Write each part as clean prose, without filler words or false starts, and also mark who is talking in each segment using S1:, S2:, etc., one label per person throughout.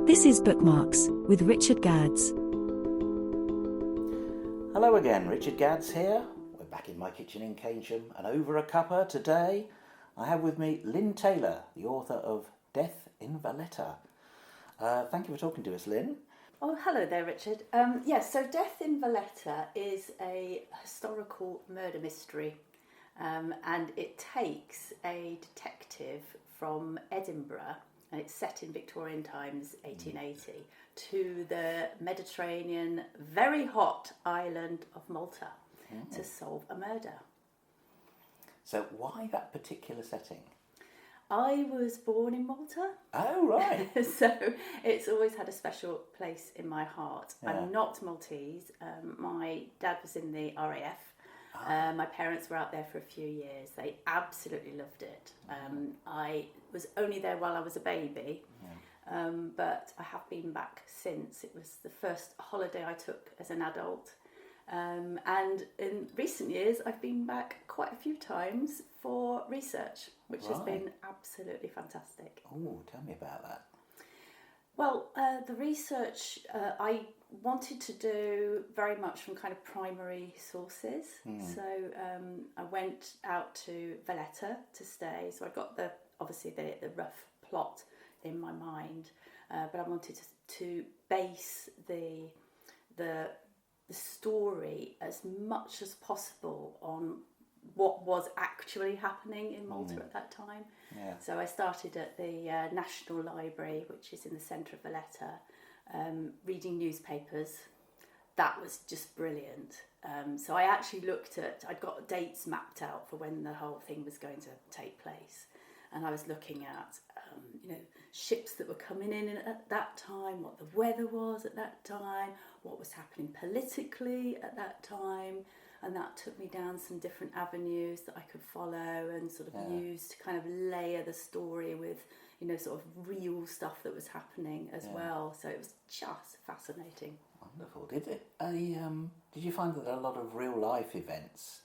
S1: This is Bookmarks with Richard Gadds.
S2: Hello again, Richard Gadds here. We're back in my kitchen in Keynsham, and over a cuppa today I have with me Lynne Taylor, the author of Death in Valetta. Thank you for talking to us, Lynne.
S3: Oh, hello there, Richard. So Death in Valetta is a historical murder mystery, and it takes a detective from Edinburgh, and it's set in Victorian times, 1880, to the Mediterranean, very hot island of Malta to solve a murder.
S2: So why that particular setting?
S3: I was born in Malta.
S2: Oh, right.
S3: So it's always had a special place in my heart.
S2: Yeah.
S3: I'm not Maltese. My dad was in the RAF. My parents were out there for a few years. They absolutely loved it. I was only there while I was a baby, but I have been back since. It was the first holiday I took as an adult. And in recent years, I've been back quite a few times for research, which has been absolutely fantastic.
S2: Oh, tell me about that.
S3: Well, the research I wanted to do very much from kind of primary sources. So I went out to Valletta to stay. So I got the rough plot in my mind, but I wanted to base the story as much as possible on what was actually happening in Malta at that time. Yeah. So I started at the National Library, which is in the centre of Valletta, reading newspapers. That was just brilliant. So I actually I'd got dates mapped out for when the whole thing was going to take place. And I was looking at, ships that were coming in at that time, what the weather was at that time, what was happening politically at that time. And that took me down some different avenues that I could follow and sort of use to kind of layer the story with, sort of real stuff that was happening as well. So it was just fascinating.
S2: Wonderful. Did you find that a lot of real life events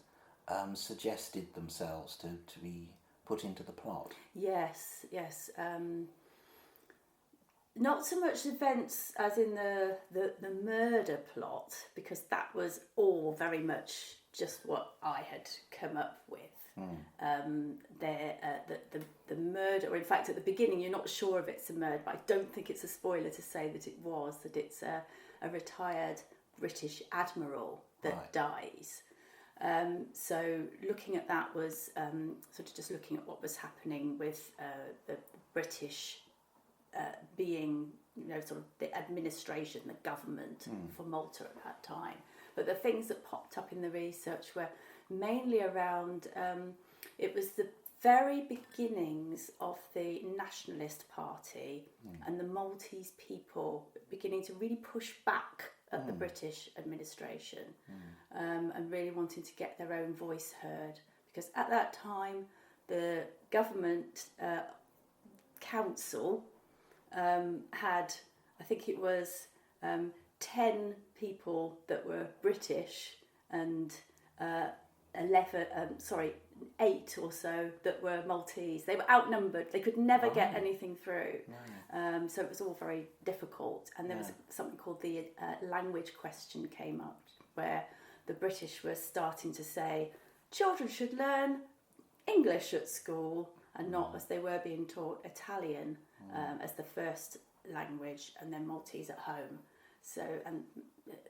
S2: suggested themselves to be put into the plot?
S3: Yes. Not so much events as in the murder plot, because that was all very much just what I had come up with. The murder, or in fact at the beginning you're not sure if it's a murder, but I don't think it's a spoiler to say that it's a retired British admiral that dies. So looking at that was sort of just looking at what was happening with the British being, sort of the administration, the government for Malta at that time. But the things that popped up in the research were mainly around, it was the very beginnings of the Nationalist Party and the Maltese people beginning to really push back at the British administration and really wanting to get their own voice heard. Because at that time, the government council had, I think it was 10 people that were British and 8 or so that were Maltese. They were outnumbered. They could never get anything through. So it was all very difficult. And there was something called the language question came up, where the British were starting to say children should learn English at school and not, as they were being taught, Italian as the first language, and then Maltese at home. So, and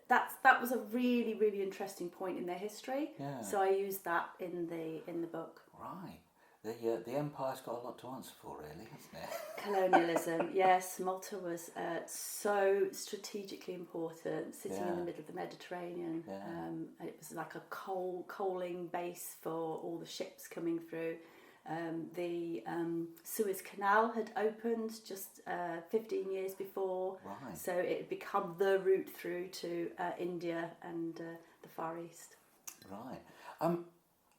S3: that was a really, really interesting point in their history. Yeah. So I used that in the book.
S2: Right. The empire's got a lot to answer for, really, hasn't it?
S3: Colonialism, yes. Malta was so strategically important, sitting in the middle of the Mediterranean. Yeah. It was like a coaling base for all the ships coming through. The Suez Canal had opened just 15 years before, so it had become the route through to India and the Far East.
S2: Right.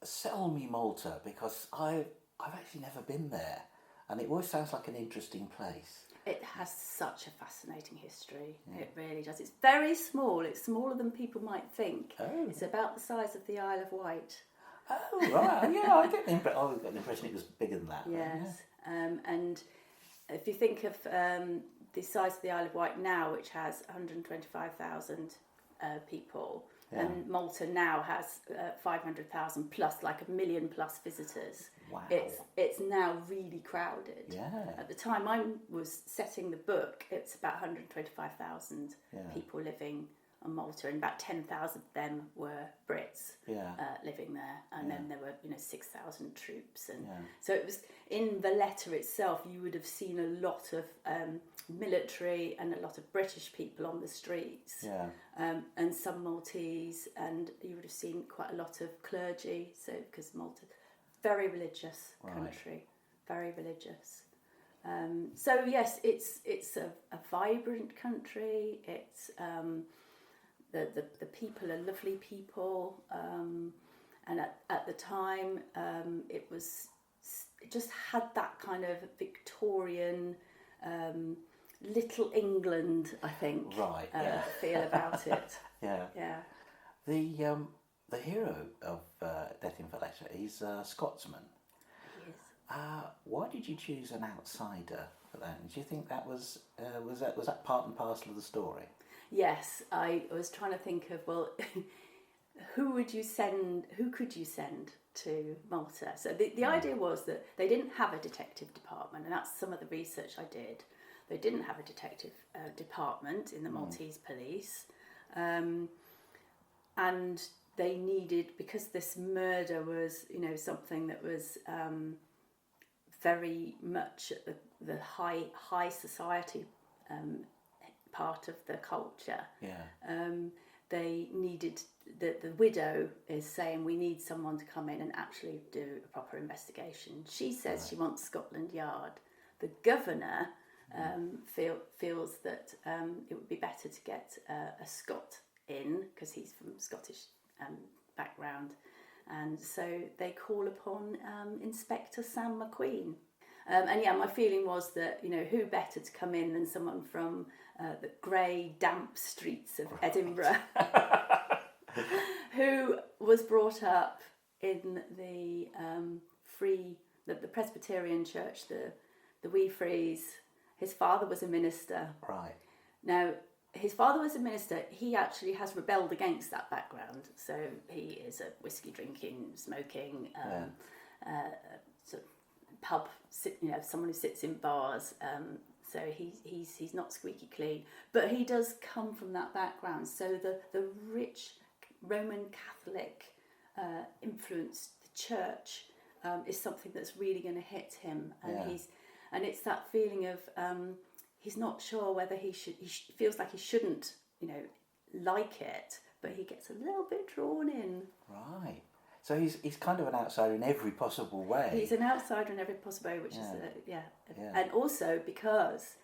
S2: Sell me Malta, because I've actually never been there, and it always sounds like an interesting place.
S3: It has such a fascinating history. Yeah. It really does. It's very small. It's smaller than people might think. Oh. It's about the size of the Isle of Wight.
S2: Oh, right. Yeah, I got the impression it was bigger than that.
S3: Yes. Yeah. And if you think of the size of the Isle of Wight now, which has 125,000 people, and Malta now has 500,000 plus, like 1 million plus visitors.
S2: Wow.
S3: It's now really crowded.
S2: Yeah.
S3: At the time I was setting the book, it's about 125,000 people living on Malta, and about 10,000 of them were Brits living there, and then there were 6,000 troops, and so it was in Valletta itself. You would have seen a lot of military and a lot of British people on the streets, and some Maltese, and you would have seen quite a lot of clergy. So because Malta, very religious country, very religious. So yes, it's a vibrant country. It's the people are lovely people, and at the time it just had that kind of Victorian Little England, I think, feel about it. Yeah.
S2: The hero of Death in Valetta, he's a Scotsman.
S3: He is.
S2: Why did you choose an outsider for that? And do you think that was that part and parcel of the story?
S3: Yes, I was trying to think of, well, who could you send to Malta? So the idea was that they didn't have a detective department, and that's some of the research I did. They didn't have a detective department in the Maltese police, and they needed, because this murder was, something that was very much at the high society part of the culture. They needed, the widow is saying, we need someone to come in and actually do a proper investigation. She says she wants Scotland Yard. The governor feels that it would be better to get a Scot in, because he's from Scottish background, and so they call upon Inspector Sam McQueen. And my feeling was that, who better to come in than someone from the grey, damp streets of Edinburgh, who was brought up in the the Presbyterian church, the Wee Frees. His father was a minister.
S2: Right. Now,
S3: his father was a minister. He actually has rebelled against that background. So he is a whiskey drinking, smoking, sort of pub, someone who sits in bars. So he's not squeaky clean, but he does come from that background. So the rich Roman Catholic influence, the church, is something that's really going to hit him, and it's that feeling of he's not sure whether he feels like he shouldn't, like it, but he gets a little bit drawn in.
S2: Right. So he's kind of an outsider in every possible way.
S3: He's an outsider in every possible way, which is and also because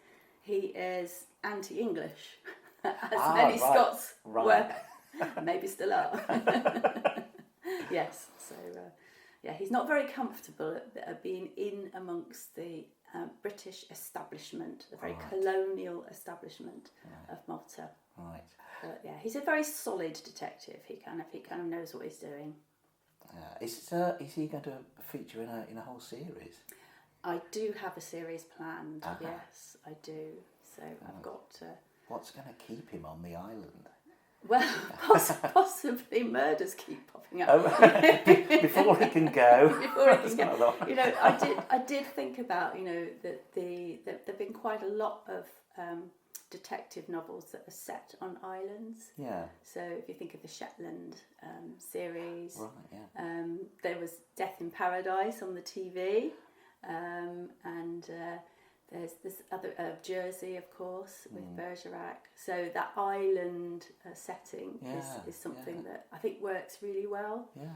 S3: he is anti-English, as many Scots were, maybe still are. Yes. So he's not very comfortable at being in amongst the British establishment, the very colonial establishment of Malta.
S2: Right.
S3: But he's a very solid detective. He kind of knows what he's doing.
S2: Is he going to feature in a whole series?
S3: I do have a series planned. Yes, I do. So I've got.
S2: What's going to keep him on the island?
S3: Well, possibly murders keep popping up.
S2: Before he can go.
S3: Before he can go. I did think about that there've been quite a lot of detective novels that are set on islands. Yeah. So if you think of the Shetland series, there was Death in Paradise on the TV, and there's this other Jersey, of course, with Bergerac. So that island setting is something that I think works really well. Yeah.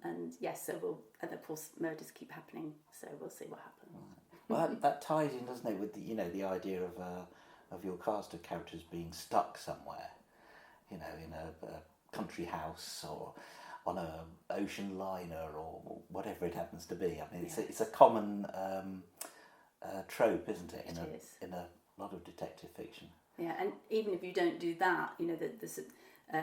S3: And yes, and of course murders keep happening. So we'll see what happens.
S2: Right. Well, that ties in, doesn't it, with the idea of your cast of characters being stuck somewhere, in a country house or on a ocean liner or whatever it happens to be. I mean, it's a common trope, isn't it? In a lot of detective fiction.
S3: Yeah, and even if you don't do that,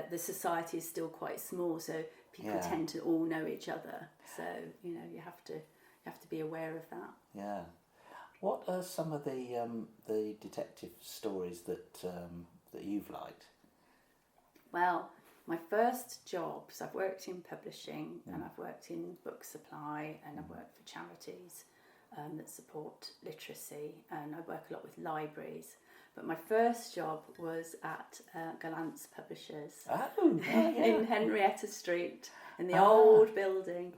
S3: the society is still quite small, so people tend to all know each other. So you have to be aware of that.
S2: Yeah. What are some of the detective stories that you've liked?
S3: Well, my first jobs, I've worked in publishing and I've worked in book supply and I've worked for charities that support literacy, and I work a lot with libraries. But my first job was at Gallant's Publishers in Henrietta Street, in the old building,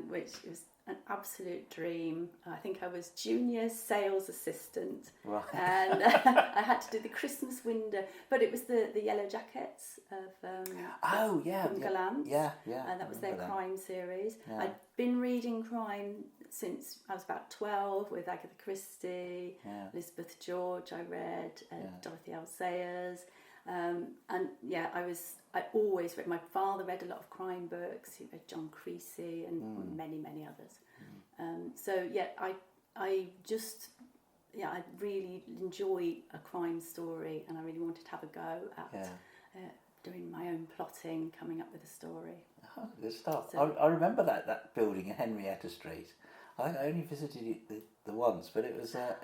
S3: which was an absolute dream. I think I was junior sales assistant, and I had to do the Christmas window, but it was the Yellow Jackets of from Gallant's, and that was their crime series. I'd been reading crime since I was about 12 with Agatha Christie, Elizabeth George. I read Dorothy L. Sayers. And I always read. My father read a lot of crime books. He read John Creasy and many others. I really enjoy a crime story, and I really wanted to have a go at doing my own plotting, coming up with a story.
S2: Oh, good stuff. So, I remember that building in Henrietta Street. I only visited it the once, but it was a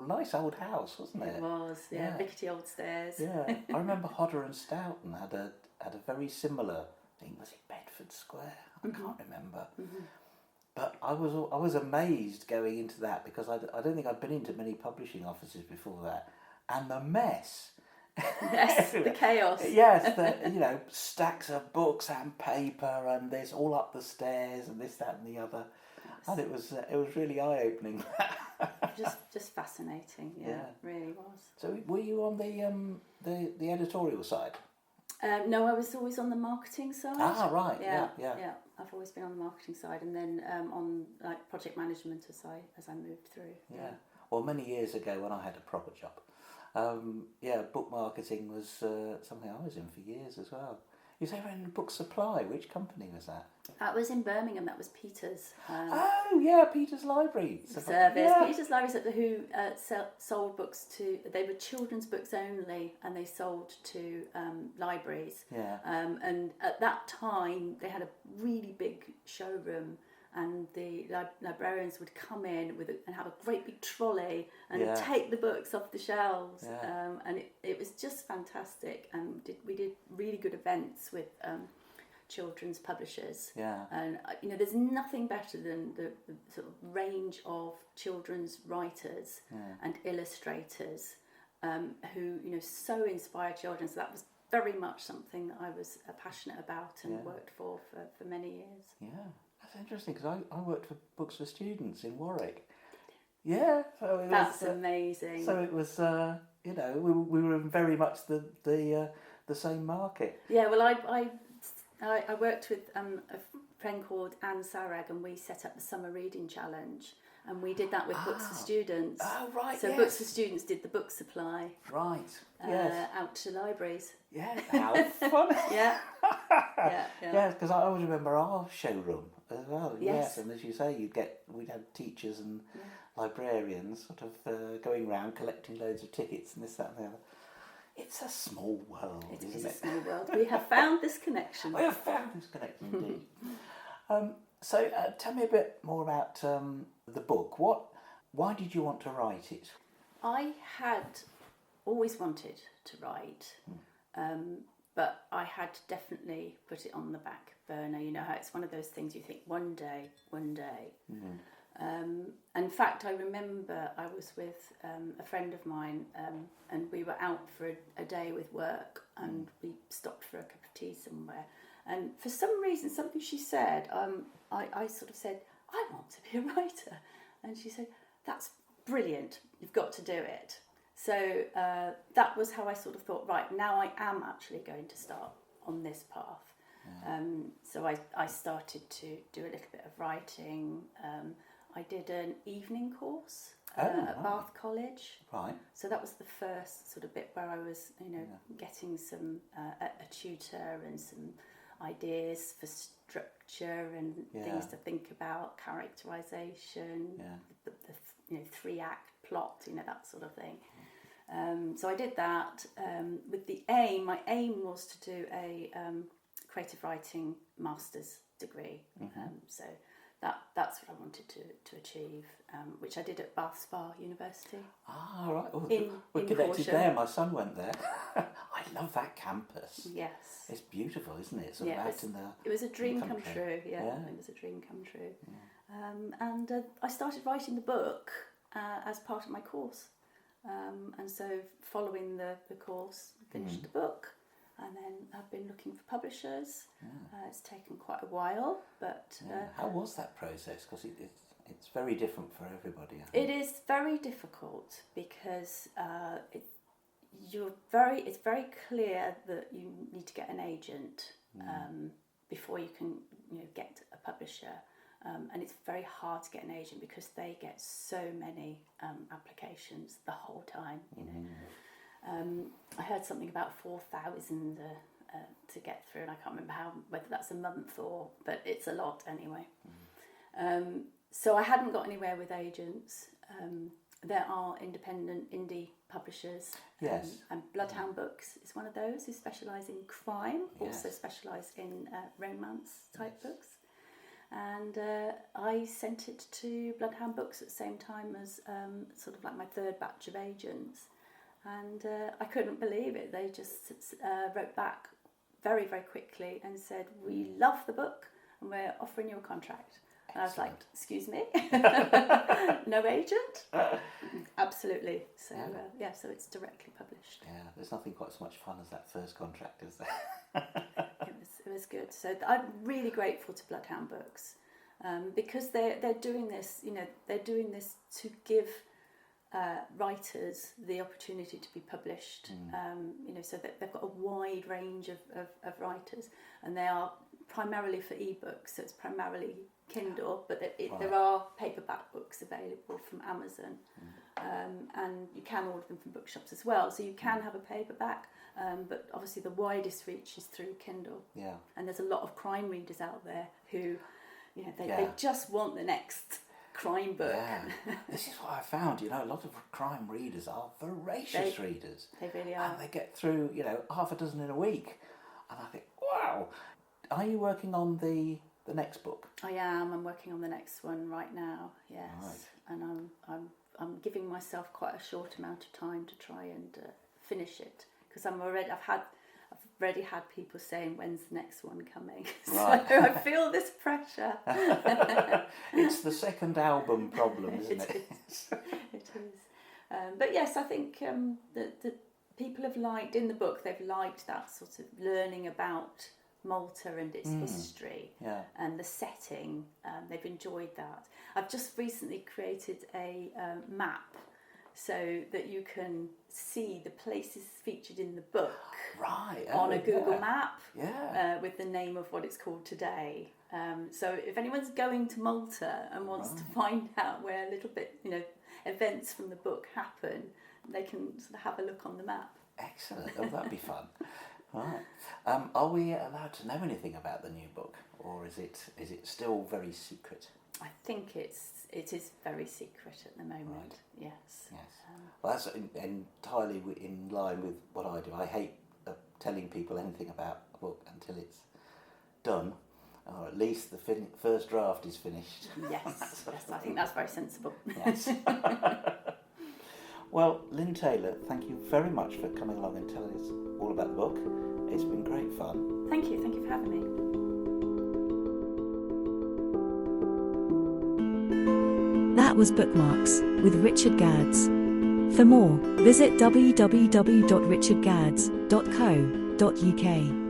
S2: nice old house, wasn't it?
S3: It was, rickety old stairs.
S2: Yeah, I remember Hodder and Stoughton had a very similar thing. Was it Bedford Square? I can't remember. But I was amazed going into that, because I don't think I'd been into many publishing offices before that, and the mess.
S3: Yes, the chaos.
S2: Yes, stacks of books and paper, and this all up the stairs, and this, that, and the other. And it was really eye-opening.
S3: just fascinating. Yeah, it really was.
S2: So were you on the editorial side?
S3: No, I was always on the marketing side.
S2: Ah, right. Yeah.
S3: I've always been on the marketing side, and then on like project management as I moved through.
S2: Yeah. Well, many years ago when I had a proper job, book marketing was something I was in for years as well. You say in book supply. Which company was that?
S3: That was in Birmingham. That was Peter's.
S2: Peter's Library
S3: Service. Yeah. Peter's Library, who sold books to. They were children's books only, and they sold to libraries.
S2: Yeah.
S3: And at that time, they had a really big showroom, and the librarians would come in and have a great big trolley and take the books off the shelves. Yeah. And it was just fantastic. And we did really good events with children's publishers.
S2: Yeah. And
S3: there's nothing better than the sort of range of children's writers and illustrators who so inspire children. So that was very much something that I was passionate about and worked for many years.
S2: Yeah. That's interesting, because I worked for Books for Students in Warwick. Yeah, so
S3: that's amazing.
S2: So it was, we were in very much the same market.
S3: Yeah, well, I worked with a friend called Anne Sarag, and we set up the Summer Reading Challenge, and we did that with Books for Students.
S2: Oh, right.
S3: So Books for Students did the book supply.
S2: Right. Yes.
S3: Out to libraries.
S2: Yeah. How fun.
S3: Yeah.
S2: Yes, because I always remember our showroom as well.
S3: Yes.
S2: And as you say, we'd have teachers and librarians sort of going around collecting loads of tickets and this, that, and the other. It's a small world, isn't it?
S3: It is a small world. We have found this connection.
S2: We have found this connection, indeed. So tell me a bit more about the book. Why did you want to write it?
S3: I had always wanted to write, but I had definitely put it on the back burner. You know how it's one of those things you think one day. In fact, I remember I was with a friend of mine, and we were out for a day with work, and we stopped for a cup of tea somewhere. And for some reason, something she said, I sort of said, I want to be a writer. And she said, that's brilliant, you've got to do it. So that was how I sort of thought, right, now I am actually going to start on this path. So I started to do a little bit of writing. I did an evening course at Bath College.
S2: Right.
S3: So that was the first sort of bit where I was, getting some a tutor and some ideas for structure and things to think about, characterisation, the 3-act plot, that sort of thing. So I did that with the aim. My aim was to do a creative writing master's degree. So that's what I wanted to achieve, which I did at Bath Spa University.
S2: Ah, right. Oh, we're
S3: in
S2: connected
S3: Horsham.
S2: there. My son went there. I love that campus.
S3: Yes.
S2: It's beautiful, isn't it? Sort of out in the
S3: it was a dream come
S2: country.
S3: true. Yeah, it was a dream come true. Yeah. And I started writing the book as part of my course. And so following the course, finished the book, and then I've been looking for publishers. It's taken quite a while, but...
S2: How was that process? Because it's very different for everybody.
S3: It is very difficult because it's very clear that you need to get an agent before you can get a publisher. And it's very hard to get an agent because they get so many applications the whole time. I heard something about 4,000 to get through, and I can't remember whether that's a month but it's a lot anyway. So I hadn't got anywhere with agents. There are independent indie publishers.
S2: Yes.
S3: And Bloodhound Books is one of those who specialise in crime, also specialise in romance type books. And I sent it to Bloodhound Books at the same time as sort of like my third batch of agents. And I couldn't believe it. They just wrote back very, very quickly and said, "We love the book and we're offering you a contract." And I was like, "Excuse me? No agent?" Absolutely. So, so it's directly published.
S2: Yeah, there's nothing quite so much fun as that first contract, is there?
S3: It was good. So I'm really grateful to Bloodhound Books because they're doing this. They're doing this to give writers the opportunity to be published. So that they've got a wide range of writers, and they are primarily for ebooks. So it's primarily Kindle, but there are paperback books available from Amazon, and you can order them from bookshops as well. So you can have a paperback. But obviously the widest reach is through Kindle. Yeah. And there's a lot of crime readers out there who, they just want the next crime book.
S2: Yeah. This is what I found, a lot of crime readers are voracious readers.
S3: They really are.
S2: And they get through, half a dozen in a week. And I think, wow. Are you working on the next book?
S3: I am. I'm working on the next one right now, yes. Right. And I'm giving myself quite a short amount of time to try and finish it. Because I've already had people saying, "When's the next one coming?"
S2: Right.
S3: So I feel this pressure.
S2: It's the second album problem, isn't it?
S3: It is. But yes, I think that people have liked, in the book, they've liked that sort of learning about Malta and its history and the setting. They've enjoyed that. I've just recently created a map so that you can see the places featured in the book on a Google map with the name of what it's called today. So if anyone's going to Malta and wants to find out where a little bit, events from the book happen, they can sort of have a look on the map.
S2: Excellent. Oh, that'd be fun. Right. Are we allowed to know anything about the new book, or is it still very secret?
S3: I think it is very secret at the moment.
S2: Right.
S3: Yes.
S2: Well, that's entirely in line with what I do. I hate telling people anything about a book until it's done, or at least the first draft is finished.
S3: Yes. I think that's very sensible.
S2: Yes. Well, Lynne Taylor, thank you very much for coming along and telling us all about the book. It's been great fun.
S3: Thank you for having me.
S1: That was Bookmarks with Richard Gadds. For more, visit www.richardgadds.co.uk.